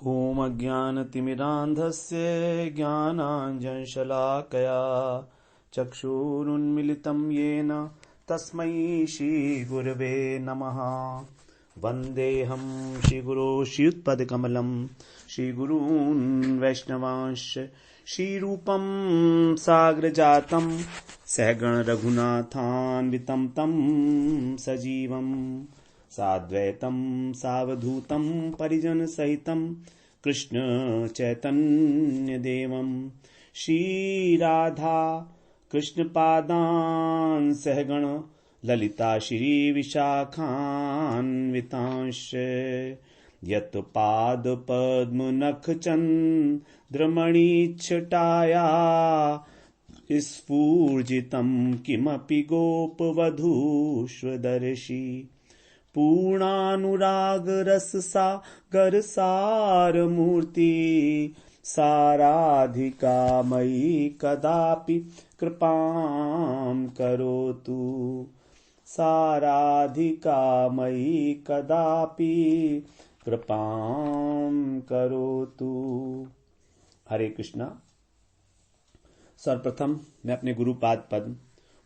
ॐ अज्ञानतिमिरान्धस्य ज्ञानाञ्जनशलाकया चक्षुरुन्मिलितं येन तस्मै श्रीगुरवे नमः। वन्देऽहं श्रीगुरो श्रीयुतपदकमलं श्रीगुरून् वैष्णवांश्च श्रीरूपं साग्रजातं सहगण रघुनाथान्वितं तं सजीवम् साद्वैतं सावधूतं परिजन सहितं कृष्ण चैतन्य देवं श्री राधा कृष्ण पादान् सहगण ललिता श्री विशाखान्वितांश यत् पाद पद्म नख चन्द्रमणिच्छटाया स्फूर्जितं किमपि गोपवधूष्वदर्शि पूर्णानुराग रस सागर सारमूर्ति साराधिका मयि कदापि कृपां करोतु साराधिका मयि कदापि कृपां करोतु। हरे कृष्णा। सर्वप्रथम मैं अपने गुरुपाद पद्म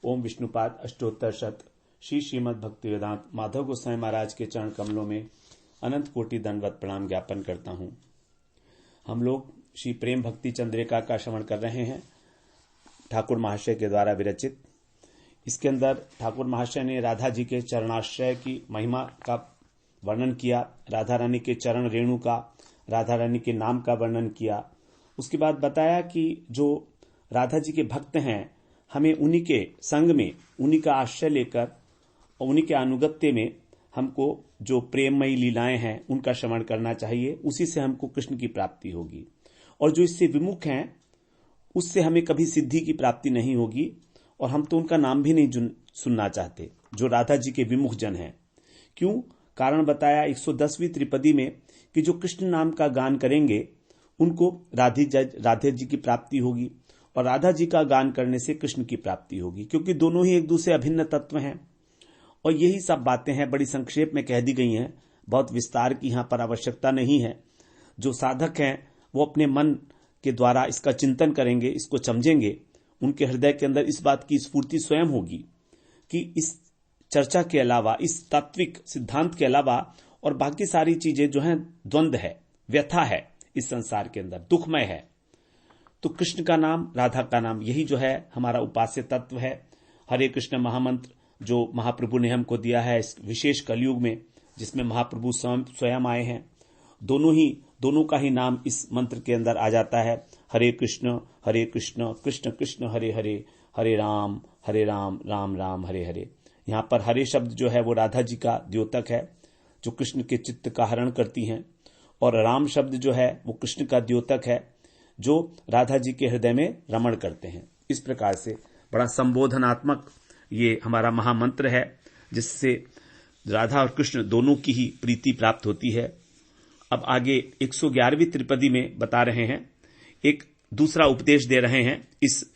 ओम विष्णुपाद अष्टोत्तर शत श्री श्रीमद् भक्ति वेदांत माधव गोस्वामी महाराज के चरण कमलों में अनंत कोटि दंडवत प्रणाम ज्ञापन करता हूं। हम लोग श्री प्रेम भक्ति चंद्रिका का श्रवण कर रहे हैं, ठाकुर महाशय के द्वारा विरचित। इसके अंदर ठाकुर महाशय ने राधा जी के चरणाश्रय की महिमा का वर्णन किया, राधा रानी के चरण रेणु का, राधा रानी के नाम का वर्णन किया। उसके बाद बताया कि जो राधा जी के भक्त हैं, हमें उन्हीं के संग में, उन्हीं का आश्रय लेकर और उन्हीं के अनुगत्य में हमको जो प्रेममयी लीलाएं हैं उनका श्रवण करना चाहिए। उसी से हमको कृष्ण की प्राप्ति होगी। और जो इससे विमुख हैं उससे हमें कभी सिद्धि की प्राप्ति नहीं होगी, और हम तो उनका नाम भी नहीं सुनना चाहते, जो राधा जी के विमुख जन हैं। क्यों? कारण बताया 110वीं त्रिपदी में कि जो कृष्ण नाम का गान करेंगे उनको राधे जी की प्राप्ति होगी, और राधा जी का गान करने से कृष्ण की प्राप्ति होगी, क्योंकि दोनों ही एक दूसरे अभिन्न तत्व हैं। और यही सब बातें हैं, बड़ी संक्षेप में कह दी गई हैं, बहुत विस्तार की यहां पर आवश्यकता नहीं है। जो साधक हैं वो अपने मन के द्वारा इसका चिंतन करेंगे, इसको समझेंगे, उनके हृदय के अंदर इस बात की स्फूर्ति स्वयं होगी कि इस चर्चा के अलावा, इस तात्विक सिद्धांत के अलावा और बाकी सारी चीजें जो हैं द्वंद्व है, व्यथा है, इस संसार के अंदर दुखमय है। तो कृष्ण का नाम, राधा का नाम, यही जो है हमारा उपास्य तत्व है। हरे कृष्ण महामंत्र जो महाप्रभु ने हमको दिया है इस विशेष कलयुग में, जिसमें महाप्रभु स्वयं आए हैं, दोनों का ही नाम इस मंत्र के अंदर आ जाता है। हरे कृष्ण कृष्ण कृष्ण हरे हरे, हरे राम राम राम हरे हरे। यहाँ पर हरे शब्द जो है वो राधा जी का द्योतक है, जो कृष्ण के चित्त का हरण करती हैं, और राम शब्द जो है वो कृष्ण का द्योतक है, जो राधा जी के हृदय में रमण करते हैं। इस प्रकार से बड़ा संबोधनात्मक ये हमारा महामंत्र है, जिससे राधा और कृष्ण दोनों की ही प्रीति प्राप्त होती है। अब आगे 111वीं त्रिपदी में बता रहे हैं, एक दूसरा उपदेश दे रहे हैं इस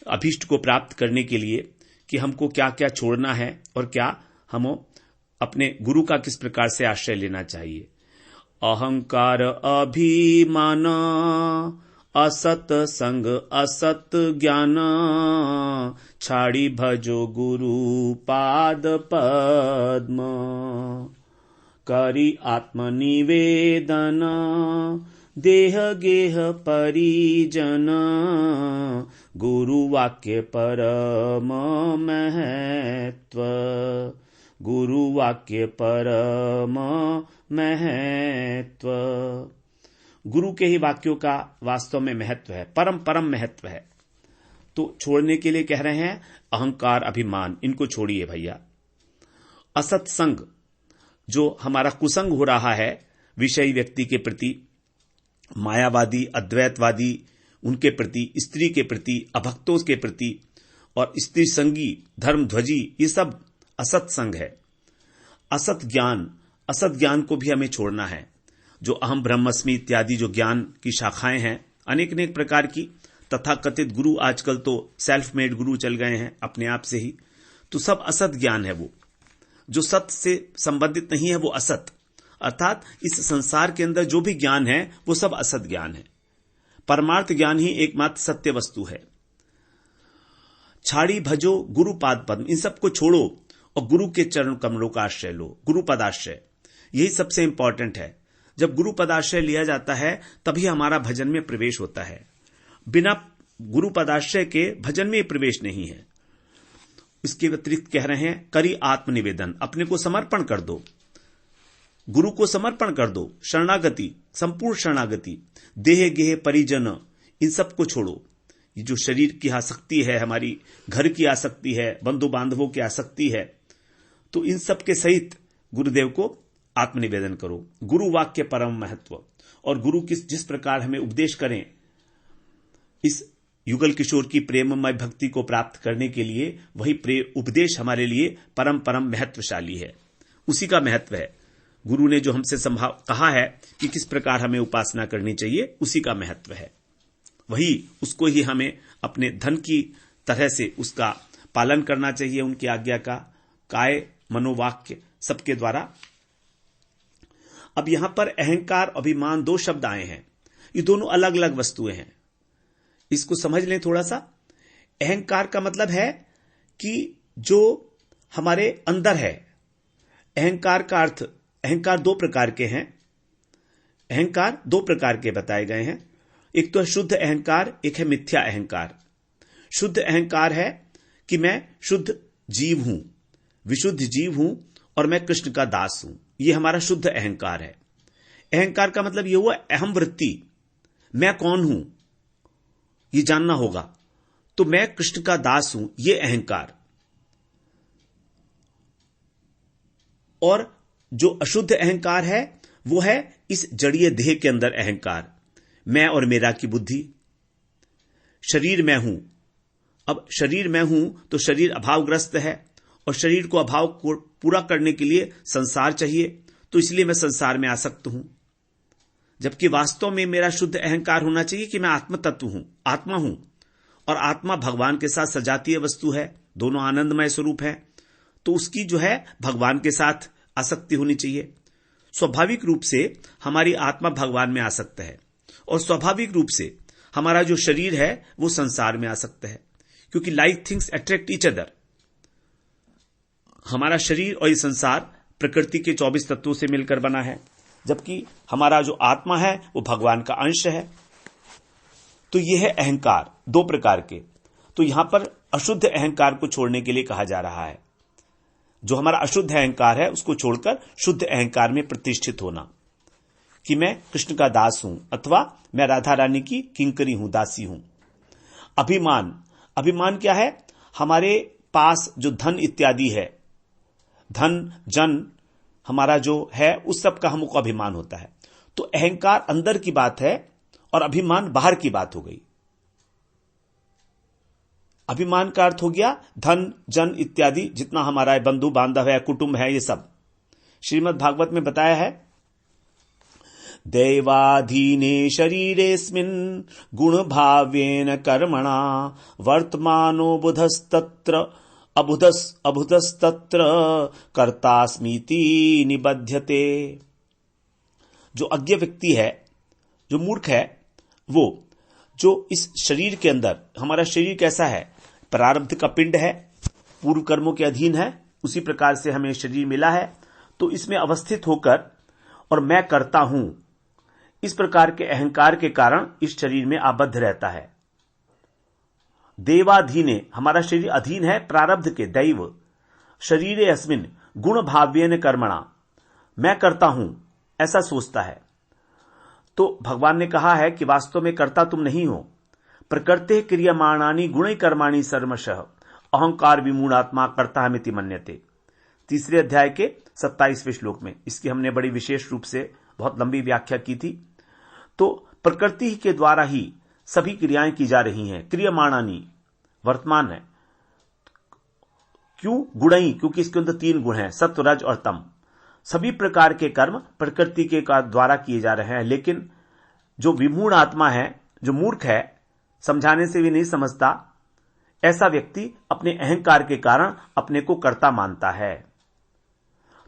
अभीष्ट को प्राप्त करने के लिए कि हमको क्या क्या छोड़ना है और क्या हम अपने गुरु का किस प्रकार से आश्रय लेना चाहिए। अहंकार अभिमान असत संग असत ज्ञान छाड़ी भजो गुरु पाद पद्म करी आत्मनिवेदन देह गेह परिजन गुरु वाक्य परम महत्व गुरु वाक्य परम महत्व। गुरु के ही वाक्यों का वास्तव में महत्व है, परम महत्व है। तो छोड़ने के लिए कह रहे हैं अहंकार अभिमान, इनको छोड़िए भैया। असत्संग, जो हमारा कुसंग हो रहा है विषयी व्यक्ति के प्रति, मायावादी, अद्वैतवादी, उनके प्रति, स्त्री के प्रति, अभक्तों के प्रति, और स्त्री संगी, धर्म ध्वजी, ये सब असत्संग है। असत ज्ञान को भी हमें छोड़ना है। जो अहम ब्रह्मस्मि इत्यादि जो ज्ञान की शाखाएं हैं अनेक प्रकार की, तथाकथित गुरु आजकल तो सेल्फ मेड गुरु चल गए हैं अपने आप से ही, तो सब असत ज्ञान है। वो जो सत्य से संबंधित नहीं है वो असत, अर्थात इस संसार के अंदर जो भी ज्ञान है वो सब असत ज्ञान है। परमार्थ ज्ञान ही एकमात्र सत्य वस्तु है। छाड़ी भजो गुरु पाद पद्म, इन सबको छोड़ो और गुरु के चरण कमलों का आश्रय लो। गुरु पदाश्रय यही सबसे इंपॉर्टेंट है। जब गुरु पदाश्रय लिया जाता है तभी हमारा भजन में प्रवेश होता है। बिना गुरु पदाश्रय के भजन में प्रवेश नहीं है। इसके अतिरिक्त कह रहे हैं करी आत्मनिवेदन, अपने को समर्पण कर दो, गुरु को समर्पण कर दो। शरणागति, संपूर्ण शरणागति, देह गेह परिजन, इन सबको छोड़ो। ये जो शरीर की आसक्ति है, हमारी घर की आसक्ति है, बंधु बांधवों की आसक्ति है, तो इन सब के सहित गुरुदेव को आत्मनिवेदन करो। गुरु वाक्य परम महत्व, और गुरु जिस प्रकार हमें उपदेश करें, इस युगल किशोर की प्रेममय भक्ति को प्राप्त करने के लिए वही उपदेश हमारे लिए परम परम महत्वशाली है। उसी का महत्व है। गुरु ने जो हमसे कहा है कि किस प्रकार हमें उपासना करनी चाहिए, उसी का महत्व है। वही उसको ही हमें अपने धन की तरह से उसका पालन करना चाहिए, उनकी आज्ञा का, काय मनोवाक्य सबके द्वारा। अब यहां पर अहंकार अभिमान दो शब्द आए हैं। ये दोनों अलग अलग वस्तुएं हैं, इसको समझ लें थोड़ा सा। अहंकार का मतलब है कि जो हमारे अंदर है। अहंकार का अर्थ, अहंकार दो प्रकार के हैं। अहंकार दो प्रकार के बताए गए हैं। एक तो है शुद्ध अहंकार, एक है मिथ्या अहंकार। शुद्ध अहंकार है कि मैं शुद्ध जीव हूं, विशुद्ध जीव हूं और मैं कृष्ण का दास हूं। यह हमारा शुद्ध अहंकार है। अहंकार का मतलब यह हुआ अहम वृत्ति, मैं कौन हूं ये जानना होगा, तो मैं कृष्ण का दास हूं, यह अहंकार। और जो अशुद्ध अहंकार है वो है इस जड़ीय देह के अंदर अहंकार, मैं और मेरा की बुद्धि। शरीर मैं हूं। अब शरीर मैं हूं तो शरीर अभावग्रस्त है, और शरीर को अभाव को पूरा करने के लिए संसार चाहिए, तो इसलिए मैं संसार में आसक्त हूं। जबकि वास्तव में मेरा शुद्ध अहंकार होना चाहिए कि मैं आत्म तत्व हूं, आत्मा हूं, और आत्मा भगवान के साथ सजातीय वस्तु है, दोनों आनंदमय स्वरूप है, तो उसकी जो है भगवान के साथ आसक्ति होनी चाहिए। स्वाभाविक रूप से हमारी आत्मा भगवान में आसक्त है, और स्वाभाविक रूप से हमारा जो शरीर है वो संसार में आसक्त है, क्योंकि like things attract each other. हमारा शरीर और ये संसार प्रकृति के 24 तत्वों से मिलकर बना है, जबकि हमारा जो आत्मा है वो भगवान का अंश है। तो यह है अहंकार दो प्रकार के। तो यहां पर अशुद्ध अहंकार को छोड़ने के लिए कहा जा रहा है। जो हमारा अशुद्ध अहंकार है उसको छोड़कर शुद्ध अहंकार में प्रतिष्ठित होना, कि मैं कृष्ण का दास हूं अथवा मैं राधा रानी की किंकरी हूं, दासी हूं। अभिमान, अभिमान क्या है? हमारे पास जो धन इत्यादि है, धन जन हमारा जो है, उस सब का हमको अभिमान होता है। तो अहंकार अंदर की बात है और अभिमान बाहर की बात हो गई। अभिमान का अर्थ हो गया धन जन इत्यादि, जितना हमारा बंधु बांधव है, कुटुंब है, ये सब। श्रीमद् भागवत में बताया है, दैवाधीने शरीरेस्मिन् गुण भावेन कर्मणा वर्तमानो बुधस्तत्र अबुधस्तत्र कर्तास्मीति निबध्यते। जो अज्ञ व्यक्ति है, जो मूर्ख है, वो जो इस शरीर के अंदर, हमारा शरीर कैसा है? प्रारब्ध का पिंड है, पूर्व कर्मों के अधीन है, उसी प्रकार से हमें शरीर मिला है। तो इसमें अवस्थित होकर और मैं करता हूं, इस प्रकार के अहंकार के कारण इस शरीर में आबद्ध रहता है। देवाधीने, हमारा शरीर अधीन है प्रारब्ध के, दैव। शरीरे अस्मिन गुण भाव्येन कर्मणा, मैं करता हूं ऐसा सोचता है। तो भगवान ने कहा है कि वास्तव में कर्ता तुम नहीं हो। प्रकृते क्रियमाणानि गुणे कर्माणि सर्वशः अहंकार विमूढ़ात्मा कर्ताहमिति मन्यते। 3 अध्याय के 27वें श्लोक में इसकी हमने बड़ी विशेष रूप से बहुत लंबी व्याख्या की थी। तो प्रकृति के द्वारा ही सभी क्रियाएं की जा रही हैं। क्रियमाणानि वर्तमान है। क्यों? गुणई, क्योंकि इसके अंदर 3 गुण हैं, सत्व रज और तम। सभी प्रकार के कर्म प्रकृति के द्वारा किए जा रहे हैं। लेकिन जो विमूढ़ आत्मा है, जो मूर्ख है, समझाने से भी नहीं समझता, ऐसा व्यक्ति अपने अहंकार के कारण अपने को कर्ता मानता है।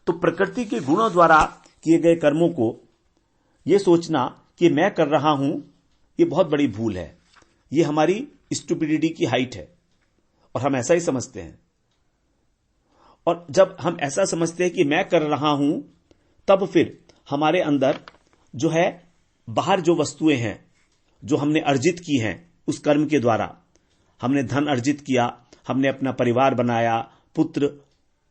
तो प्रकृति के गुणों द्वारा किए गए कर्मों को यह सोचना कि मैं कर रहा हूं, यह बहुत बड़ी भूल है। यह हमारी स्टुपिडिटी की हाइट है और हम ऐसा ही समझते हैं। और जब हम ऐसा समझते हैं कि मैं कर रहा हूं, तब फिर हमारे अंदर जो है, बाहर जो वस्तुएं हैं जो हमने अर्जित की हैं उस कर्म के द्वारा, हमने धन अर्जित किया, हमने अपना परिवार बनाया, पुत्र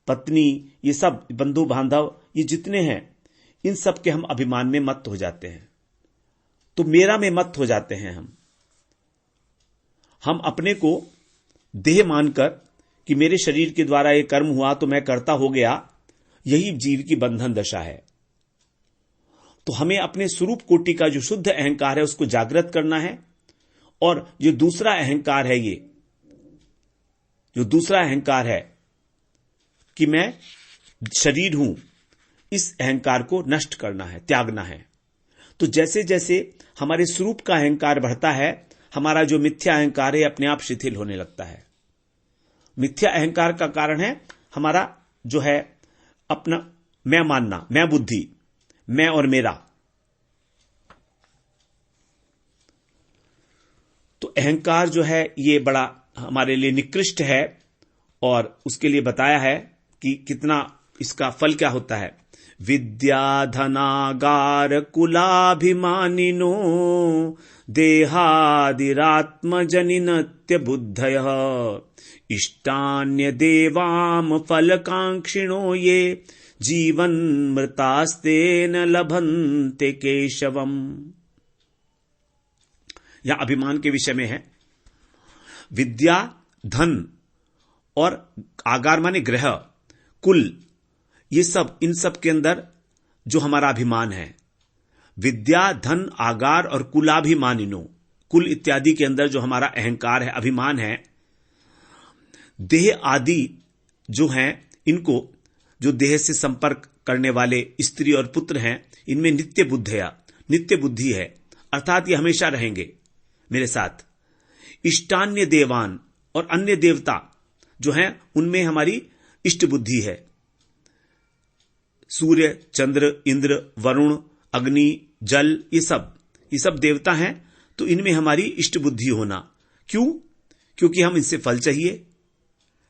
पत्नी, ये सब बंधु बांधव, ये जितने हैं, इन सब के हम अभिमान में मत्त हो जाते हैं। तो मेरा में मत्त हो जाते हैं। हम अपने को देह मानकर कि मेरे शरीर के द्वारा ये कर्म हुआ तो मैं करता हो गया, यही जीव की बंधन दशा है। तो हमें अपने स्वरूप कोटि का जो शुद्ध अहंकार है उसको जागृत करना है। और जो दूसरा अहंकार है, ये जो दूसरा अहंकार है कि मैं शरीर हूं, इस अहंकार को नष्ट करना है, त्यागना है। तो जैसे जैसे हमारे स्वरूप का अहंकार बढ़ता है, हमारा जो मिथ्या अहंकार है अपने आप शिथिल होने लगता है। मिथ्या अहंकार का कारण है हमारा जो है अपना मैं मानना, मैं बुद्धि, मैं और मेरा। तो अहंकार जो है ये बड़ा हमारे लिए निकृष्ट है और उसके लिए बताया है कि कितना इसका फल क्या होता है। विद्या धनागार कुलाभिमानिनो देहादिरात्मजनिनत्य बुद्धयः इष्टान्य देवाम फलकांक्षिणो ये जीवन मृतास्ते न लभन्ते केशवम। यह अभिमान के विषय में है। विद्या, धन और आगार माने ग्रह, कुल, ये सब, इन सब के अंदर जो हमारा अभिमान है, विद्या, धन, आगार और कुलाभिमानिनो, कुल इत्यादि के अंदर जो हमारा अहंकार है, अभिमान है, देह आदि जो हैं, इनको, जो देह से संपर्क करने वाले स्त्री और पुत्र हैं, इनमें नित्य बुद्धि है, अर्थात ये हमेशा रहेंगे मेरे साथ। इष्टान्य देवान, और अन्य देवता जो हैं उनमें हमारी इष्ट बुद्धि है। सूर्य, चंद्र, इंद्र, वरुण, अग्नि, जल, ये सब देवता हैं। तो इनमें हमारी इष्ट बुद्धि होना, क्यों? क्योंकि हम इनसे फल चाहिए।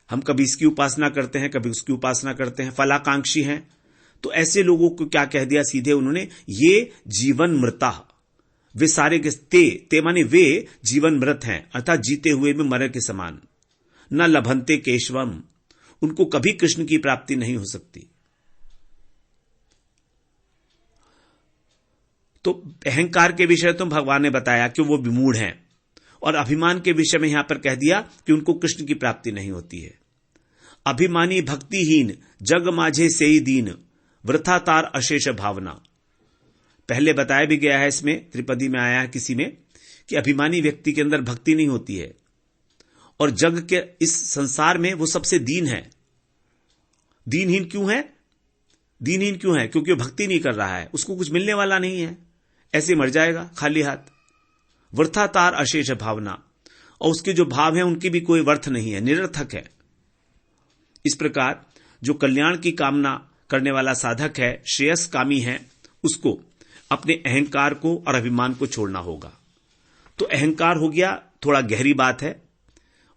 हम कभी इसकी उपासना करते हैं, कभी उसकी उपासना करते हैं, फलाकांक्षी हैं। तो ऐसे लोगों को क्या कह दिया सीधे उन्होंने, ये जीवन मृता, वे सारे के ते माने वे जीवन मृत हैं, अर्थात जीते हुए में मरे के समान। न लभन्ते केशवम, उनको कभी कृष्ण की प्राप्ति नहीं हो सकती। तो अहंकार के विषय तो भगवान ने बताया कि वो विमूढ़ हैं, और अभिमान के विषय में यहां पर कह दिया कि उनको कृष्ण की प्राप्ति नहीं होती है। अभिमानी भक्तिहीन जग माझे सेई दीन वृथा तार अशेष भावना। पहले बताया भी गया है, इसमें त्रिपदी में आया है किसी में, कि अभिमानी व्यक्ति के अंदर भक्ति नहीं होती है और जग के इस संसार में वो सबसे दीन है। दीनहीन क्यों है? दीनहीन क्यों है? क्योंकि वो भक्ति नहीं कर रहा है, उसको कुछ मिलने वाला नहीं है, ऐसे मर जाएगा खाली हाथ। वृथा तार अशेष भावना, और उसके जो भाव हैं उनकी भी कोई वर्थ नहीं है, निरर्थक है। इस प्रकार जो कल्याण की कामना करने वाला साधक है, श्रेयस्कामी है, उसको अपने अहंकार को और अभिमान को छोड़ना होगा। तो अहंकार हो गया थोड़ा गहरी बात है,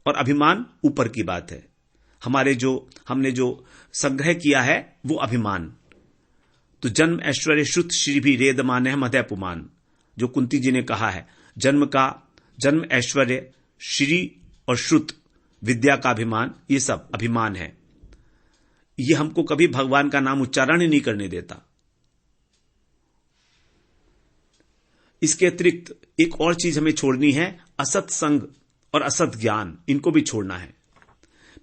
और अभिमान ऊपर की बात है। हमने जो संग्रह किया है वो अभिमान। तो जन्म ऐश्वर्य श्रुत श्री भी रेद मान है मदयपुमान, जो कुंती जी ने कहा है, जन्म ऐश्वर्य, श्री और श्रुत, विद्या का अभिमान, ये सब अभिमान है। ये हमको कभी भगवान का नाम उच्चारण ही नहीं करने देता। इसके अतिरिक्त एक और चीज हमें छोड़नी है, असत संग और असत ज्ञान, इनको भी छोड़ना है।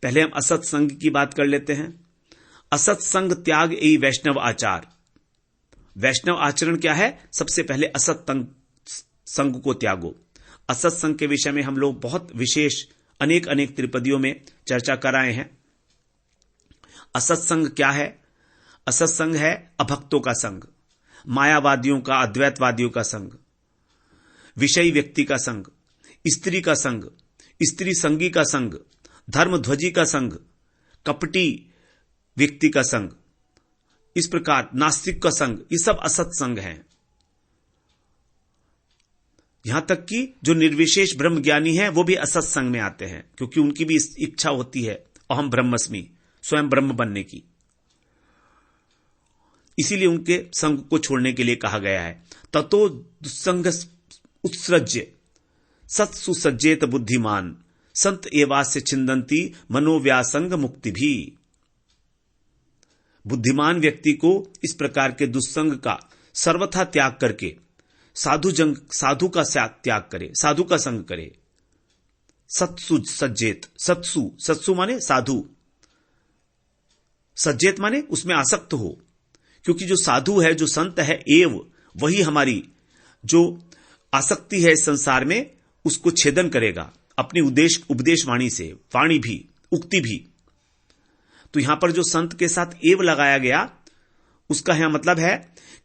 पहले हम असत संग की बात कर लेते हैं। असत संग त्याग यही वैष्णव आचार। वैष्णव आचरण क्या है? सबसे पहले असत संग को त्यागो। असत संग के विषय में हम लोग बहुत विशेष अनेक त्रिपदियों में चर्चा कराए हैं। असत संग क्या है? असत संग है अभक्तों का संग, मायावादियों का, अद्वैतवादियों का संग, विषयी व्यक्ति का संग, स्त्री का संग, स्त्री संगी का संग, धर्मध्वजी का संग, कपटी व्यक्ति का संग, इस प्रकार नास्तिक का संग, ये सब असत संग हैं। यहां तक कि जो निर्विशेष ब्रह्म ज्ञानी है वो भी असत संग में आते हैं, क्योंकि उनकी भी इच्छा होती है अहम ब्रह्मस्मि, स्वयं ब्रह्म बनने की। इसीलिए उनके संग को छोड़ने के लिए कहा गया है। ततो दुस्संग उत्सृज्य सत्सु सज्जेत बुद्धिमान संत एवास्य छिंदंती मनोव्यासंग मुक्ति भी। बुद्धिमान व्यक्ति को इस प्रकार के दुस्संग का सर्वथा त्याग करके साधु का त्याग करे, साधु का संग करे। सत्सु सज्जेत, सत्सु माने साधु, सज्जेत माने उसमें आसक्त हो, क्योंकि जो साधु है, जो संत है, एव वही हमारी जो आसक्ति है इस संसार में उसको छेदन करेगा अपनी उपदेश वाणी से, वाणी भी, उक्ति भी। तो यहां पर जो संत के साथ एव लगाया गया उसका यहां मतलब है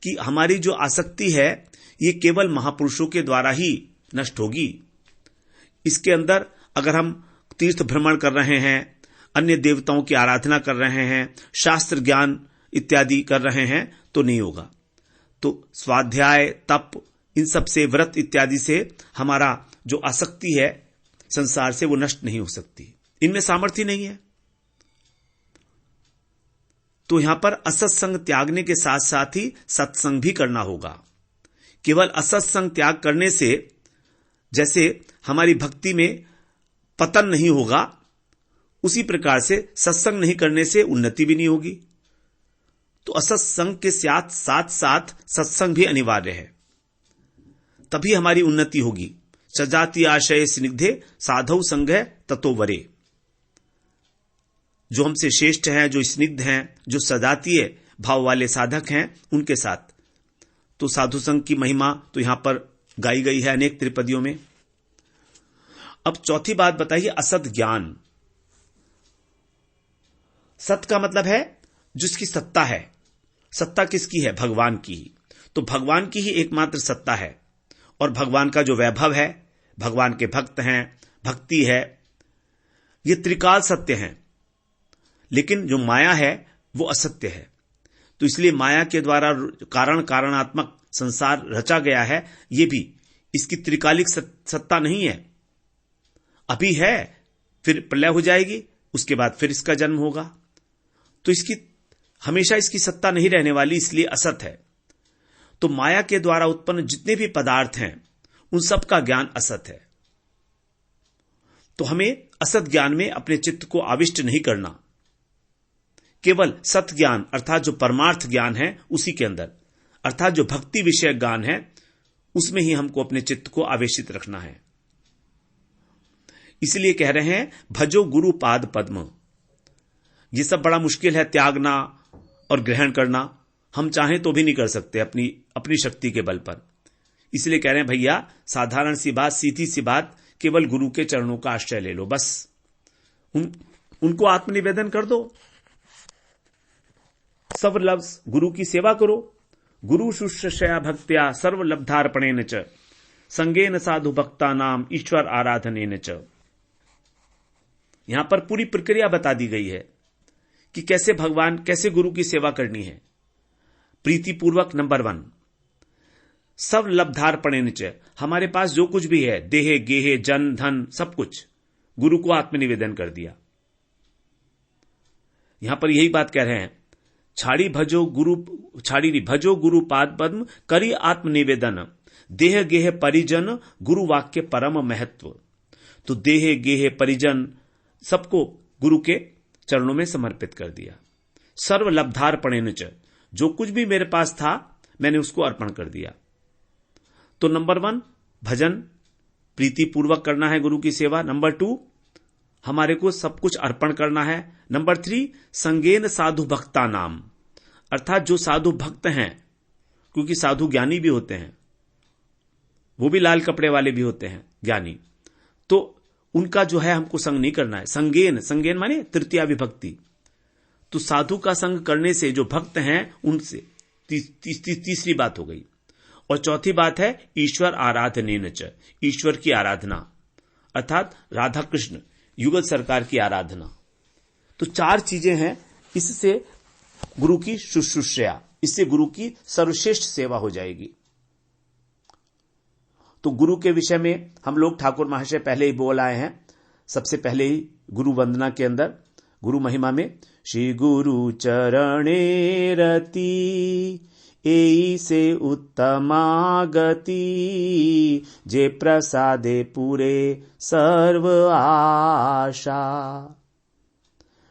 कि हमारी जो आसक्ति है ये केवल महापुरुषों के द्वारा ही नष्ट होगी। इसके अंदर अगर हम तीर्थ भ्रमण कर रहे हैं, अन्य देवताओं की आराधना कर रहे हैं, शास्त्र ज्ञान इत्यादि कर रहे हैं तो नहीं होगा। तो स्वाध्याय, तप, इन सब से, व्रत इत्यादि से हमारा जो आसक्ति है संसार से वो नष्ट नहीं हो सकती, इनमें सामर्थ्य नहीं है। तो यहां पर असत्संग त्यागने के साथ साथ ही सत्संग भी करना होगा। केवल असत्संग त्याग करने से जैसे हमारी भक्ति में पतन नहीं होगा, उसी प्रकार से सत्संग नहीं करने से उन्नति भी नहीं होगी। तो असत्संग के साथ साथ सत्संग भी अनिवार्य है, तभी हमारी उन्नति होगी। सजाति आशय स्निग्धे साधव संग है ततो वरे। जो हमसे श्रेष्ठ हैं, जो स्निग्ध हैं, जो सजातीय भाव वाले साधक हैं, उनके साथ तो साधु संग की महिमा तो यहां पर गाई गई है अनेक त्रिपदियों में। अब चौथी बात बताइए, असत ज्ञान। सत का मतलब है जिसकी सत्ता है। सत्ता किसकी है? भगवान की ही। तो भगवान की ही एकमात्र सत्ता है, और भगवान का जो वैभव है, भगवान के भक्त हैं, भक्ति है, ये त्रिकाल सत्य हैं। लेकिन जो माया है वो असत्य है। तो इसलिए माया के द्वारा कारणात्मक संसार रचा गया है, ये भी इसकी त्रिकालिक सत्ता नहीं है। अभी है, फिर प्रलय हो जाएगी, उसके बाद फिर इसका जन्म होगा। तो इसकी हमेशा इसकी सत्ता नहीं रहने वाली, इसलिए असत है। तो माया के द्वारा उत्पन्न जितने भी पदार्थ हैं उन सब का ज्ञान असत है। तो हमें असत ज्ञान में अपने चित्त को आविष्ट नहीं करना, केवल सत ज्ञान अर्थात जो परमार्थ ज्ञान है उसी के अंदर, अर्थात जो भक्ति विषय ज्ञान है उसमें ही हमको अपने चित्त को आवेशित रखना है। इसलिए कह रहे हैं भजो गुरु पाद पद्म। यह सब बड़ा मुश्किल है, त्यागना और ग्रहण करना। हम चाहें तो भी नहीं कर सकते अपनी शक्ति के बल पर। इसलिए कह रहे हैं भैया, साधारण सी बात, सीधी सी बात, केवल गुरु के चरणों का आश्रय ले लो, बस उनको आत्मनिवेदन कर दो। सब लफ्ज गुरु की सेवा करो। गुरु शुश्रूषया भक्त्या सर्वलब्धार्पणेन च संगेन साधु भक्ता नाम ईश्वर आराधनेन च। यहां पर पूरी प्रक्रिया बता दी गई है कि कैसे गुरु की सेवा करनी है। प्रीतिपूर्वक, नंबर 1, सब लब्धार्पणेन च, हमारे पास जो कुछ भी है, देह गेह जन धन सब कुछ, गुरु को आत्मनिवेदन कर दिया। यहां पर यही बात कह रहे हैं, भजो गुरु पाद पद्म करी आत्मनिवेदन देह गेह परिजन गुरु वाक्य परम महत्व। तो देह गेह परिजन सबको गुरु के चरणों में समर्पित कर दिया। सर्व लब्धार्पणेन च, जो कुछ भी मेरे पास था मैंने उसको अर्पण कर दिया। तो नंबर 1 भजन, प्रीतिपूर्वक करना है गुरु की सेवा। नंबर 2 हमारे को सब कुछ अर्पण करना है। नंबर 3 संगेन साधु भक्ता नाम, अर्थात जो साधु भक्त हैं, क्योंकि साधु ज्ञानी भी होते हैं, वो भी लाल कपड़े वाले भी होते हैं ज्ञानी, तो उनका जो है हमको संग नहीं करना है। संगेन माने तृतीया विभक्ति। तो साधु का संग करने से जो भक्त हैं उनसे तीसरी बात हो गई। और चौथी बात है ईश्वर आराधनेन च, ईश्वर की आराधना, अर्थात राधा कृष्ण युगल सरकार की आराधना। तो 4 चीजें हैं, इससे गुरु की शुश्रूषया, इससे गुरु की सर्वश्रेष्ठ सेवा हो जाएगी। तो गुरु के विषय में हम लोग ठाकुर महाशय पहले ही बोल आए हैं। सबसे पहले ही गुरु वंदना के अंदर गुरु महिमा में श्री गुरु चरणे रति एई से उत्तमा गति, जे प्रसादे पूरे सर्व आशा।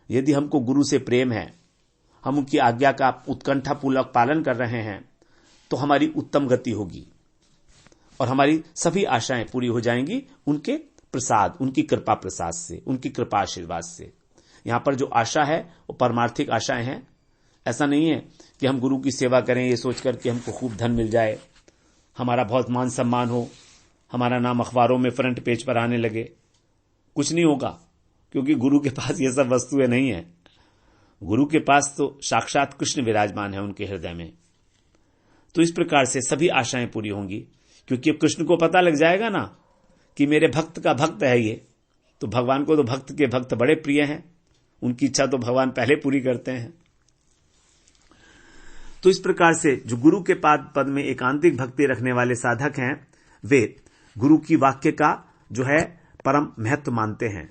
यदि हमको गुरु से प्रेम है, हम उनकी आज्ञा का उत्कंठा पूर्वक पालन कर रहे हैं, तो हमारी उत्तम गति होगी और हमारी सभी आशाएं पूरी हो जाएंगी उनके प्रसाद, उनकी कृपा प्रसाद से, उनकी कृपा आशीर्वाद से। यहां पर जो आशा है वो परमार्थिक आशाएं हैं। ऐसा नहीं है कि हम गुरु की सेवा करें ये सोचकर कि हमको खूब धन मिल जाए, हमारा बहुत मान सम्मान हो, हमारा नाम अखबारों में फ्रंट पेज पर आने लगे। कुछ नहीं होगा, क्योंकि गुरु के पास ये सब वस्तुएं नहीं है। गुरु के पास तो साक्षात कृष्ण विराजमान है उनके हृदय में। तो इस प्रकार से सभी आशाएं पूरी होंगी, क्योंकि अब कृष्ण को पता लग जाएगा ना कि मेरे भक्त का भक्त है ये, तो भगवान को तो भक्त के भक्त बड़े प्रिय हैं, उनकी इच्छा तो भगवान पहले पूरी करते हैं। तो इस प्रकार से जो गुरु के पाद पद में एकांतिक भक्ति रखने वाले साधक हैं, वे गुरु की वाक्य का जो है परम महत्व मानते हैं।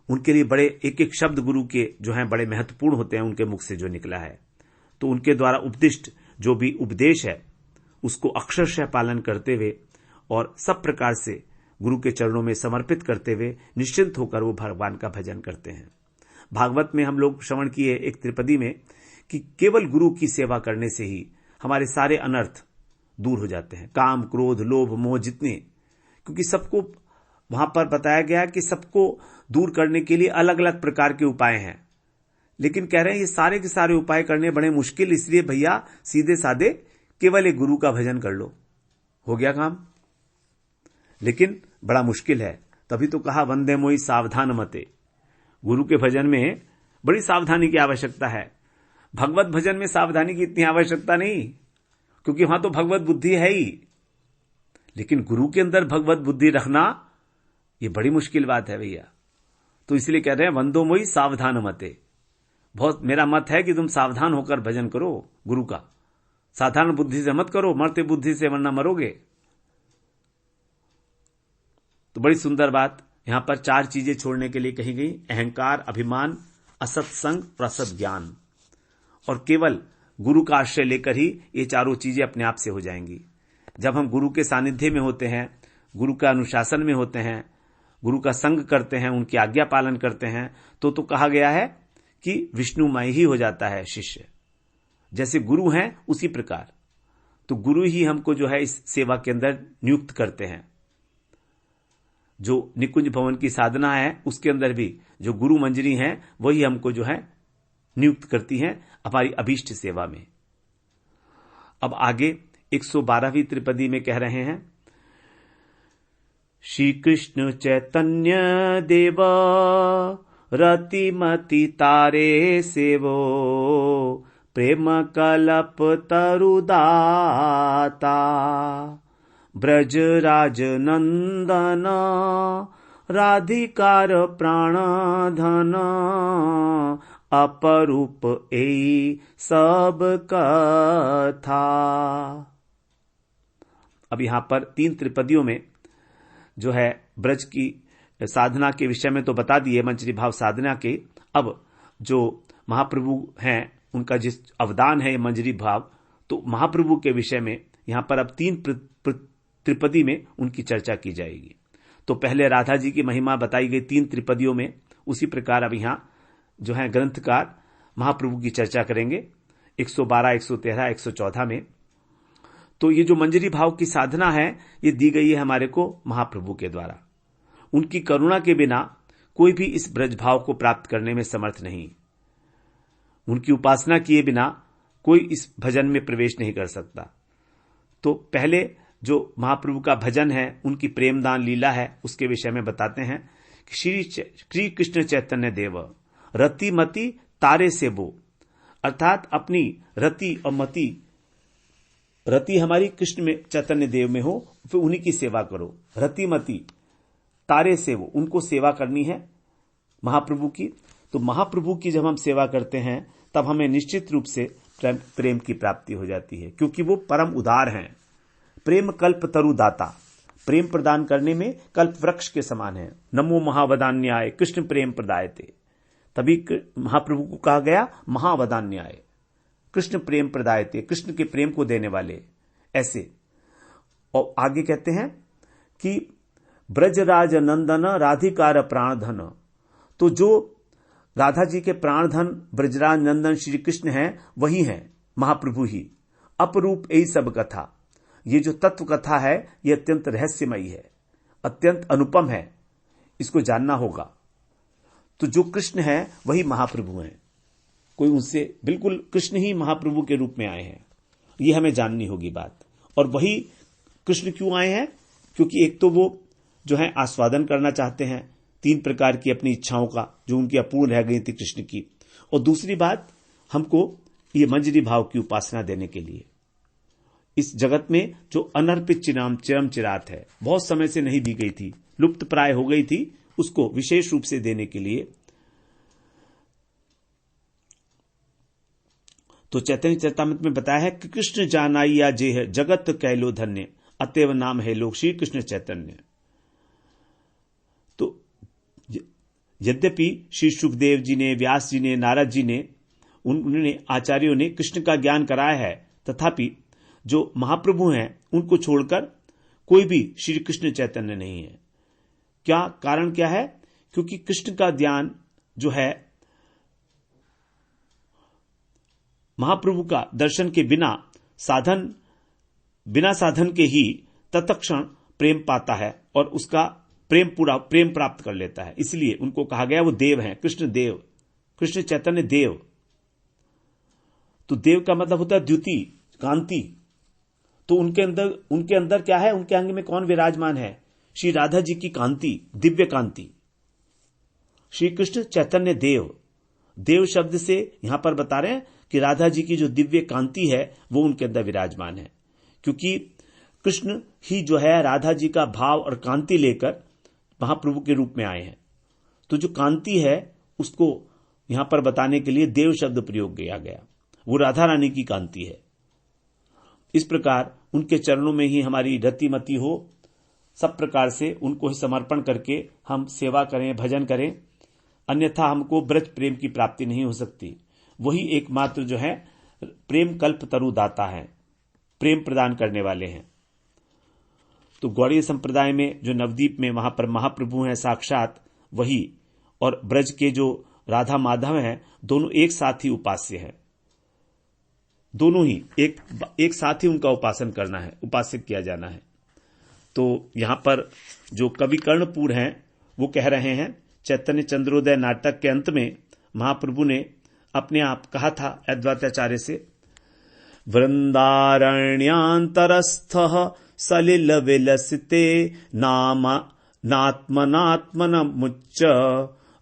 उनके लिए बड़े एक एक शब्द गुरु के जो हैं बड़े महत्वपूर्ण होते हैं, उनके मुख से जो निकला है। तो उनके द्वारा उपदिष्ट जो भी उपदेश है उसको अक्षरशः पालन करते हुए और सब प्रकार से गुरु के चरणों में समर्पित करते हुए निश्चिंत होकर वो भगवान का भजन करते हैं। भागवत में हम लोग श्रवण किए एक त्रिपदी में कि केवल गुरु की सेवा करने से ही हमारे सारे अनर्थ दूर हो जाते हैं, काम क्रोध लोभ मोह जितने, क्योंकि सबको वहां पर बताया गया कि सबको दूर करने के लिए अलग अलग प्रकार के उपाय हैं। लेकिन कह रहे हैं ये सारे के सारे उपाय करने बड़े मुश्किल, इसलिए भैया सीधे साधे केवल एक गुरु का भजन कर लो, हो गया काम। लेकिन बड़ा मुश्किल है, तभी तो कहा वंदे मोहि सावधान मते। गुरु के भजन में बड़ी सावधानी की आवश्यकता है। भगवत भजन में सावधानी की इतनी आवश्यकता नहीं, क्योंकि वहां तो भगवत बुद्धि है ही। लेकिन गुरु के अंदर भगवत बुद्धि रखना ये बड़ी मुश्किल बात है भैया। तो इसलिए कह रहे हैं वंदो मोहि सावधान मते। बहुत मेरा मत है कि तुम सावधान होकर भजन करो गुरु का, साधारण बुद्धि से मत करो, मरते बुद्धि से वरना मरोगे। तो बड़ी सुंदर बात यहां पर 4 चीजें छोड़ने के लिए कही गई, अहंकार, अभिमान, असत्संग और असत ज्ञान। और केवल गुरु का आश्रय लेकर ही ये चारों चीजें अपने आप से हो जाएंगी। जब हम गुरु के सानिध्य में होते हैं, गुरु का अनुशासन में होते हैं, गुरु का संग करते हैं, उनकी आज्ञा पालन करते हैं, तो कहा गया है कि विष्णुमय ही हो जाता है शिष्य। जैसे गुरु हैं उसी प्रकार तो गुरु ही हमको जो है इस सेवा के अंदर नियुक्त करते हैं। जो निकुंज भवन की साधना है उसके अंदर भी जो गुरु मंजरी हैं वही हमको जो है नियुक्त करती हैं हमारी अभीष्ट सेवा में। अब आगे 112वीं त्रिपदी में कह रहे हैं, श्री कृष्ण चैतन्य देव रतिमति तारे सेवो, प्रेम कलप तरुदाता, ब्रजराज नंदन राधिकार प्राणधन, अपरूप एई सब कथा। अब यहां पर 3 त्रिपदियों में जो है ब्रज की साधना के विषय में तो बता दिए, मंजरी भाव साधना के। अब जो महाप्रभु हैं उनका जिस अवदान है मंजरी भाव, तो महाप्रभु के विषय में यहां पर अब 3 त्रिपदी में उनकी चर्चा की जाएगी। तो पहले राधा जी की महिमा बताई गई 3 त्रिपदियों में, उसी प्रकार अब यहां जो है ग्रंथकार महाप्रभु की चर्चा करेंगे 112, 113, 114 में। तो ये जो मंजरी भाव की साधना है ये दी गई है हमारे को महाप्रभु के द्वारा। उनकी करुणा के बिना कोई भी इस ब्रज भाव को प्राप्त करने में समर्थ नहीं। उनकी उपासना किए बिना कोई इस भजन में प्रवेश नहीं कर सकता। तो पहले जो महाप्रभु का भजन है, उनकी प्रेमदान लीला है, उसके विषय में बताते हैं कि श्री कृष्ण चैतन्य देव रतिमति तारे सेवो, अर्थात अपनी रति और मति, रति हमारी कृष्ण में चैतन्य देव में हो, फिर उन्हीं की सेवा करो। रतिमति तारे सेवो, उनको सेवा करनी है महाप्रभु की। तो महाप्रभु की जब हम सेवा करते हैं तब हमें निश्चित रूप से प्रेम की प्राप्ति हो जाती है, क्योंकि वो परम उदार हैं। प्रेम कल्प तरु दाता, प्रेम प्रदान करने में कल्प वृक्ष के समान है। नमो महावदान्याय कृष्ण प्रेम प्रदायते, तभी महाप्रभु को कहा गया महावदान्याय, कृष्ण प्रेम प्रदायते, कृष्ण के प्रेम को देने वाले। ऐसे और आगे कहते हैं कि ब्रजराज नंदन राधिकार प्राणधन, तो जो राधा जी के प्राणधन ब्रजराज नंदन श्री कृष्ण हैं वही हैं महाप्रभु ही। अपरूप यही सब कथा, ये जो तत्व कथा है ये अत्यंत रहस्यमयी है, अत्यंत अनुपम है, इसको जानना होगा। तो जो कृष्ण है वही महाप्रभु हैं, कोई उनसे बिल्कुल कृष्ण ही महाप्रभु के रूप में आए हैं, ये हमें जाननी होगी बात। और वही कृष्ण क्यों आए हैं? क्योंकि एक तो वो जो है आस्वादन करना चाहते हैं 3 प्रकार की अपनी इच्छाओं का, जो उनकी अपूर्ण रह गई थी कृष्ण की, और दूसरी बात हमको ये मंजरी भाव की उपासना देने के लिए। इस जगत में जो अनर्पित चिरम चिरात है, बहुत समय से नहीं दी गई थी, लुप्त प्राय हो गई थी, उसको विशेष रूप से देने के लिए। तो चैतन्य चरितामृत में बताया है कि कृष्ण जानाइया जे है जगत कैलो धन्य, अतएव नाम है लोक श्री कृष्ण चैतन्य। तो यद्यपि श्री सुखदेव जी ने, व्यास जी ने, नारद जी ने, उन्होंने आचार्यों ने कृष्ण का ज्ञान कराया है, तथापि जो महाप्रभु हैं उनको छोड़कर कोई भी श्री कृष्ण चैतन्य नहीं है। क्या कारण क्या है? क्योंकि कृष्ण का ज्ञान जो है महाप्रभु का दर्शन के बिना साधन के ही तत्क्षण प्रेम पाता है और उसका प्रेम प्राप्त कर लेता है। इसलिए उनको कहा गया वो देव हैं, कृष्ण देव, कृष्ण चैतन्य देव। तो देव का मतलब होता है द्युति, कांति। तो उनके अंदर क्या है? उनके अंग में कौन विराजमान है? श्री राधा जी की कांति, दिव्य कांति। श्री कृष्ण चैतन्य देव, देव शब्द से यहां पर बता रहे हैं कि राधा जी की जो दिव्य कांति है वो उनके अंदर विराजमान है, क्योंकि कृष्ण ही जो है राधा जी का भाव और कांति लेकर महाप्रभु के रूप में आए हैं। तो जो कांति है उसको यहां पर बताने के लिए देव शब्द प्रयोग किया गया, वो राधा रानी की कांति है। इस प्रकार उनके चरणों में ही हमारी रतिमति हो, सब प्रकार से उनको ही समर्पण करके हम सेवा करें, भजन करें, अन्यथा हमको ब्रज प्रेम की प्राप्ति नहीं हो सकती। वही एकमात्र जो है प्रेम कल्प तरु दाता है, प्रेम प्रदान करने वाले हैं। तो गौड़ीय संप्रदाय में जो नवदीप में वहां पर महाप्रभु हैं साक्षात वही, और ब्रज के जो राधा माधव हैं दोनों एक साथ ही उपास्य है, दोनों ही एक साथ ही उनका उपासन करना है, उपासित किया जाना है। तो यहां पर जो कवि कर्णपुर हैं वो कह रहे हैं, चैतन्य चंद्रोदय नाटक के अंत में महाप्रभु ने अपने आप कहा था अद्वैताचार्य से, वृंदारण्यान्तरस्थः सलिल विलसिते नात्मनात्मनमुच्च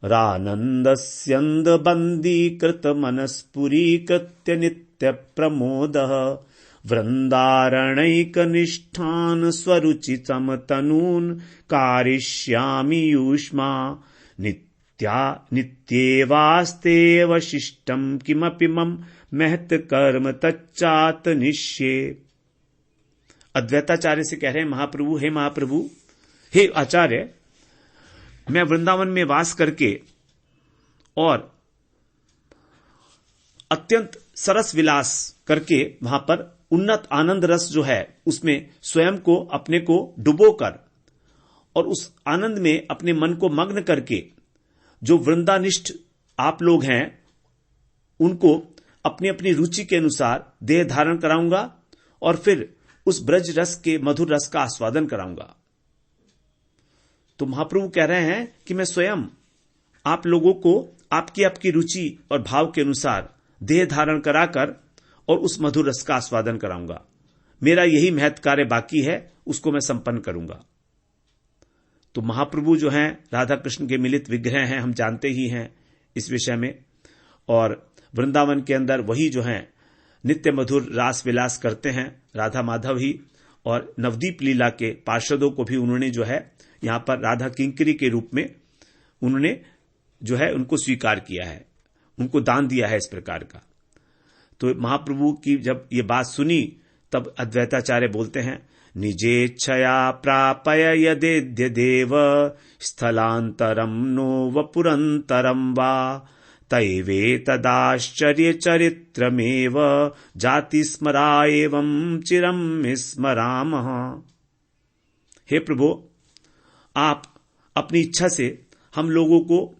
रानन्दस्यन्द बन्दीकृत मनस्पुरीकृत्य नित्य प्रमोदः वृंदारणैकनिष्ठान् स्वरुचि समतनून् कारिष्यामि यूष्मा नित्येवास्तेव शिष्टम् किमपि मम महत् कर्म तच्चात निश्ये। अद्वैताचार्य से कह रहे हैं महाप्रभु, हे महाप्रभु, हे आचार्य, मैं वृंदावन में वास करके और अत्यंत सरस विलास करके वहां पर उन्नत आनंद रस जो है उसमें स्वयं को अपने को डुबोकर और उस आनंद में अपने मन को मग्न करके जो वृंदानिष्ठ आप लोग हैं उनको अपनी अपनी रुचि के अनुसार देह धारण कराऊंगा और फिर उस ब्रज रस के मधुर रस का आस्वादन कराऊंगा। तो महाप्रभु कह रहे हैं कि मैं स्वयं आप लोगों को आपकी रुचि और भाव के अनुसार देह धारण कराकर और उस मधुर रस का आस्वादन कराऊंगा। मेरा यही महत् कार्य बाकी है, उसको मैं संपन्न करूंगा। तो महाप्रभु जो हैं राधा कृष्ण के मिलित विग्रह हैं, हम जानते ही हैं इस विषय में। और वृंदावन के अंदर वही जो हैं नित्य मधुर रास विलास करते हैं राधा माधव ही, और नवदीप लीला के पार्षदों को भी उन्होंने जो है यहां पर राधा किंकरी के रूप में उन्होंने जो है उनको स्वीकार किया है। उनको दान दिया है इस प्रकार का। तो महाप्रभु की जब ये बात सुनी तब अद्वैताचार्य बोलते हैं, निजेच्छया प्रापय यदेद्य देव स्थलांतरम नो वपुरंतरम वा तैवेतदाश्चर्य चरित्रमेव जाति स्मरा एवं चिरम स्मरामः। हे प्रभु, आप अपनी इच्छा से हम लोगों को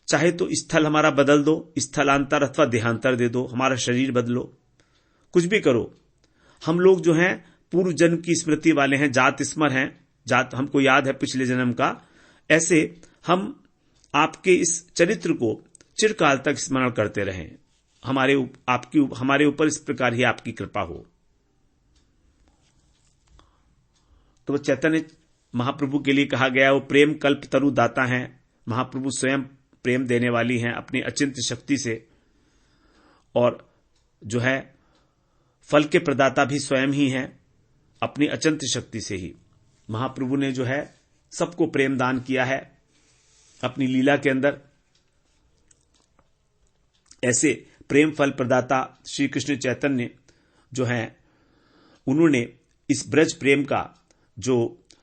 चाहे तो स्थल हमारा बदल दो, स्थलांतर अथवा देहांतर दे दो, हमारा शरीर बदलो, कुछ भी करो। हम लोग जो हैं पूर्व जन्म की स्मृति वाले हैं, जात स्मर हैं, जात हमको याद है पिछले जन्म का। ऐसे हम आपके इस चरित्र को चिरकाल तक स्मरण करते रहें। हमारे ऊपर इस प्रकार ही आपकी कृपा हो। तो चैतन्य महाप्रभु के लिए कहा गया वो प्रेम कल्प तरु दाता हैं। महाप्रभु स्वयं प्रेम देने वाली हैं अपनी अचिंत्य शक्ति से, और जो है फल के प्रदाता भी स्वयं ही हैं अपनी अचिंत्य शक्ति से ही। महाप्रभु ने जो है सबको प्रेम दान किया है अपनी लीला के अंदर। ऐसे प्रेम फल प्रदाता श्री कृष्ण चैतन्य जो हैं, उन्होंने इस ब्रज प्रेम का जो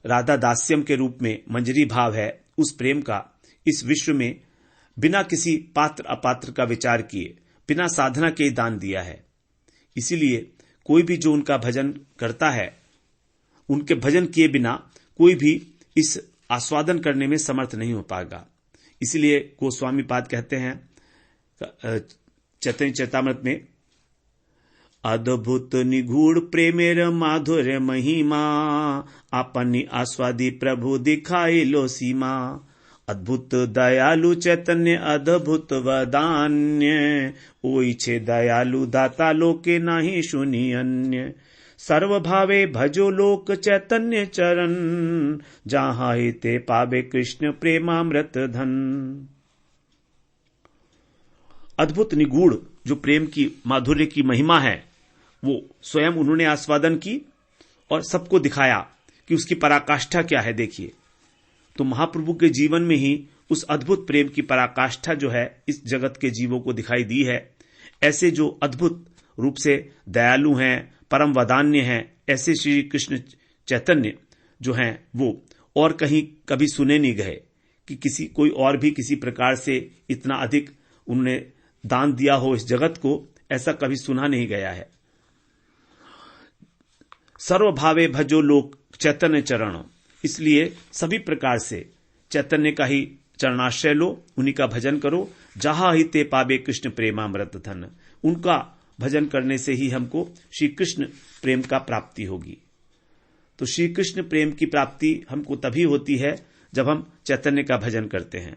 राधा दास्यम के रूप में मंजरी भाव है, उस प्रेम का इस विश्व में बिना किसी पात्र अपात्र का विचार किए, बिना साधना के दान दिया है। इसीलिए कोई भी जो उनका भजन करता है, उनके भजन किए बिना कोई भी इस आस्वादन करने में समर्थ नहीं हो पाएगा। इसलिए गोस्वामी पाद कहते हैं चैतन्य चैतामृत में, अद्भुत निगूढ़ प्रेमेर माधुर्य महिमा अपनी आस्वादी प्रभु दिखाई लो सीमा। अद्भुत दयालु चैतन्य अद्भुत वदान्य ओई छे दयालु दाता लोके नाही सुनी अन्य। सर्वभावे भजो लोक चैतन्य चरण जहां ही ते पावे कृष्ण प्रेमामृत धन। अद्भुत निगूढ़ जो प्रेम की माधुर्य की महिमा है, वो स्वयं उन्होंने आस्वादन की और सबको दिखाया कि उसकी पराकाष्ठा क्या है। देखिए, तो महाप्रभु के जीवन में ही उस अद्भुत प्रेम की पराकाष्ठा जो है इस जगत के जीवों को दिखाई दी है। ऐसे जो अद्भुत रूप से दयालु हैं, परम वदान्य हैं, ऐसे श्री कृष्ण चैतन्य जो हैं वो और कहीं कभी सुने नहीं गए कि कोई और भी किसी प्रकार से इतना अधिक उन्होंने दान दिया हो इस जगत को, ऐसा कभी सुना नहीं गया है। सर्वभावे भजो लोक चैतन्य चरण, इसलिए सभी प्रकार से चैतन्य का ही चरणाश्रय लो, उन्हीं का भजन करो। जहां ही ते पावे कृष्ण प्रेमामृत धन, उनका भजन करने से ही हमको श्री कृष्ण प्रेम का प्राप्ति होगी। तो श्री कृष्ण प्रेम की प्राप्ति हमको तभी होती है जब हम चैतन्य का भजन करते हैं।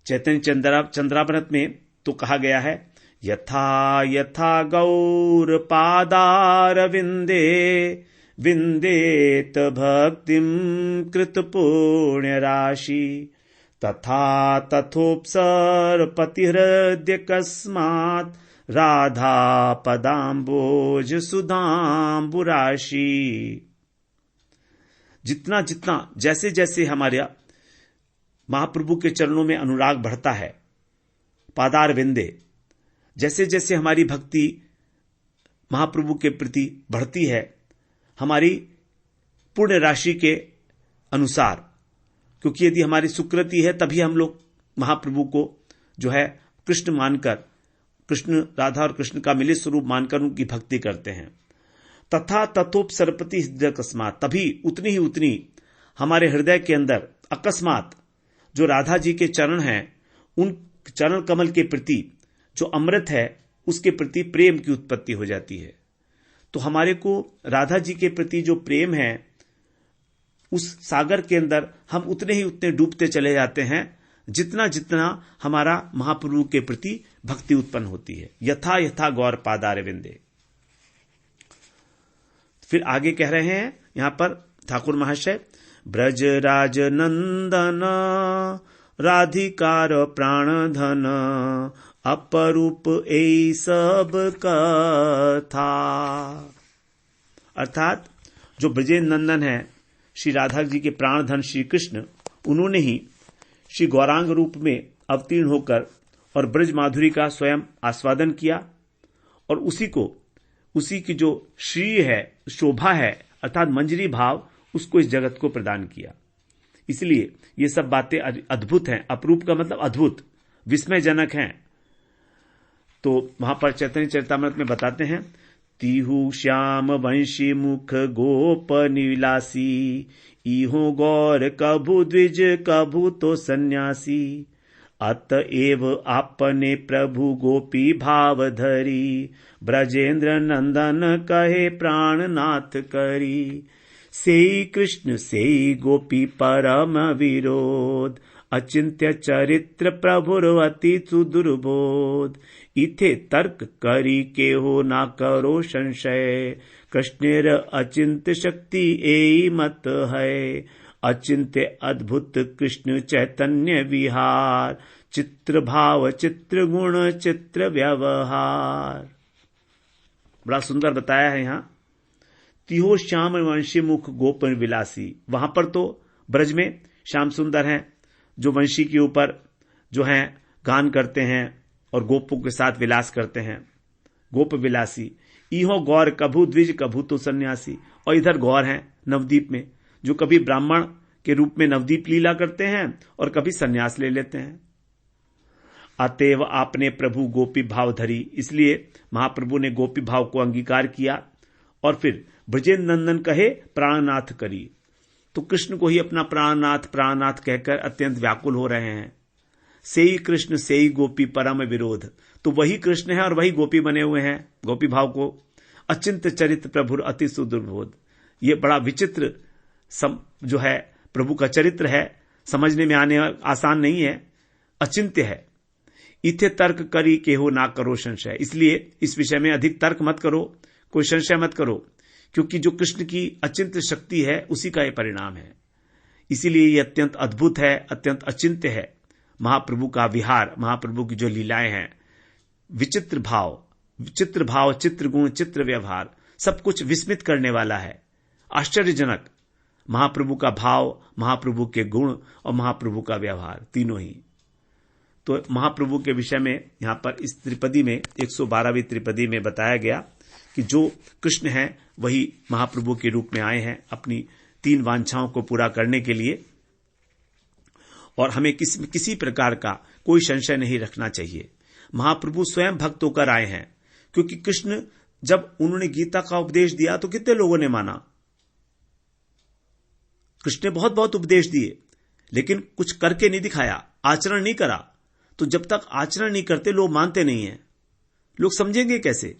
चैतन्य चंद्रामृत में तो कहा गया है, यथा यथा गौर पादार विंदे विंदेत भक्तिम कृत पुण्य राशि तथा तथोपसर पतिहृदय कस्मात् राधा पदाम्बोज सुधाम्बुराशि। जितना जितना जैसे जैसे हमारे महाप्रभु के चरणों में अनुराग बढ़ता है, पादार विंदे, जैसे जैसे हमारी भक्ति महाप्रभु के प्रति बढ़ती है, हमारी पुण्य राशि के अनुसार, क्योंकि यदि हमारी सुकृति है तभी हम लोग महाप्रभु को जो है कृष्ण मानकर, कृष्ण राधा और कृष्ण का मिलित स्वरूप मानकर उनकी भक्ति करते हैं। तथा तथोप सरपति हृदय अकस्मात, तभी उतनी ही उतनी हमारे हृदय के अंदर अकस्मात जो राधा जी के चरण हैं, उन चरण कमल के प्रति जो अमृत है उसके प्रति प्रेम की उत्पत्ति हो जाती है। तो हमारे को राधा जी के प्रति जो प्रेम है, उस सागर के अंदर हम उतने ही उतने डूबते चले जाते हैं जितना जितना हमारा महाप्रभु के प्रति भक्ति उत्पन्न होती है। यथा यथा गौर पादार विंदे। फिर आगे कह रहे हैं यहां पर ठाकुर महाशय, ब्रज राज नंदन राधिकार प्राण धन अपरूप ए सब कथा। अर्थात जो ब्रजेंद्र नंदन है श्री राधा जी के प्राण धन श्री कृष्ण, उन्होंने ही श्री गौरांग रूप में अवतीर्ण होकर और ब्रज माधुरी का स्वयं आस्वादन किया और उसी की जो श्री है, शोभा है, अर्थात मंजरी भाव, उसको इस जगत को प्रदान किया। इसलिए ये सब बातें अद्भुत हैं। अपरूप का मतलब अद्भुत, विस्मयजनक हैं। तो वहां पर चैतन्य चरितामृत में बताते हैं, तिहु श्याम वंशी मुख गोप नीलासी, इहो गौर कभु द्विज कभु तो सन्यासी, अतएव आपने प्रभु गोपी भाव धरी, ब्रजेंद्र नंदन कहे प्राणनाथ करी, सेई कृष्ण सेई गोपी परम विरोध, अचिंत्य चरित्र प्रभुर अति सुदुर्बोध, इथे तर्क करी के हो ना करो संशय, कृष्णेर अचिंत्य शक्ति एई मत है, अचिंत्य अद्भुत कृष्ण चैतन्य विहार, चित्र भाव चित्र गुण चित्र व्यवहार। बड़ा सुंदर बताया है यहां। तिहो श्याम वंशी मुख गोप विलासी, वहां पर तो ब्रज में श्याम सुंदर हैं जो वंशी के ऊपर जो हैं गान करते हैं और गोपों के साथ विलास करते हैं, गोप विलासी। इहो गौर कभू द्विज कभू तो सन्यासी, और इधर गौर हैं नवदीप में, जो कभी ब्राह्मण के रूप में नवदीप लीला करते हैं और कभी सन्यास ले लेते हैं। अतएव आपने प्रभु गोपी भाव धरी, इसलिए महाप्रभु ने गोपी भाव को अंगीकार किया और फिर ब्रजेंद्र नंदन कहे प्राणनाथ करी, तो कृष्ण को ही अपना प्राणनाथ प्राणनाथ कहकर अत्यंत व्याकुल हो रहे हैं। सेई कृष्ण सेई गोपी परम विरोध, तो वही कृष्ण है और वही गोपी बने हुए हैं गोपी भाव को। अचिंत्य चरित्र प्रभुर अति सुदुर्बोध, ये बड़ा विचित्र जो है प्रभु का चरित्र है, समझने में आने आसान नहीं है, अचिंत्य है। इथे तर्क करी के हो ना करो संशय, इसलिए इस विषय में अधिक तर्क मत करो, कोई संशय मत करो, क्योंकि जो कृष्ण की अचिंत्य शक्ति है उसी का ये परिणाम है। इसीलिए ये अत्यंत अद्भुत है, अत्यंत अचिंत्य है। महाप्रभु का विहार, महाप्रभु की जो लीलाएं हैं, विचित्र भाव चित्र गुण चित्र व्यवहार, सब कुछ विस्मित करने वाला है, आश्चर्यजनक। महाप्रभु का भाव, महाप्रभु के गुण और महाप्रभु का व्यवहार, तीनों ही। तो महाप्रभु के विषय में यहां पर इस त्रिपदी में 112वीं त्रिपदी में बताया गया कि जो कृष्ण है वही महाप्रभु के रूप में आए हैं अपनी 3 वांछाओं को पूरा करने के लिए, और हमें किसी प्रकार का कोई संशय नहीं रखना चाहिए। महाप्रभु स्वयं भक्त होकर आए हैं, क्योंकि कृष्ण जब उन्होंने गीता का उपदेश दिया तो कितने लोगों ने माना। कृष्ण ने बहुत बहुत उपदेश दिए, लेकिन कुछ करके नहीं दिखाया, आचरण नहीं करा। तो जब तक आचरण नहीं करते लोग मानते नहीं हैं, लोग समझेंगे कैसे।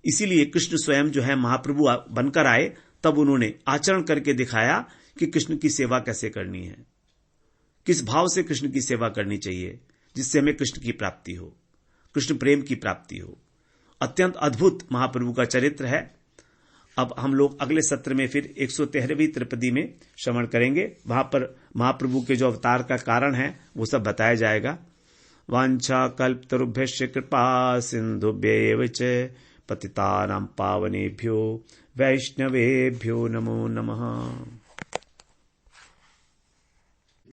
इसीलिए कृष्ण स्वयं जो है महाप्रभु बनकर आए, तब उन्होंने आचरण करके दिखाया कि कृष्ण की सेवा कैसे करनी है, किस भाव से कृष्ण की सेवा करनी चाहिए, जिससे हमें कृष्ण की प्राप्ति हो, कृष्ण प्रेम की प्राप्ति हो। अत्यंत अद्भुत महाप्रभु का चरित्र है। अब हम लोग अगले सत्र में फिर 113वीं त्रिपदी में श्रवण करेंगे। वहां पर महाप्रभु के जो अवतार का कारण है वो सब बताया जाएगा। वांछा कल्पतरुभ्यश्च कृपा सिंधुभ्यैव च पतितानां पावनेभ्यो वैष्णवेभ्यो नमो नमः।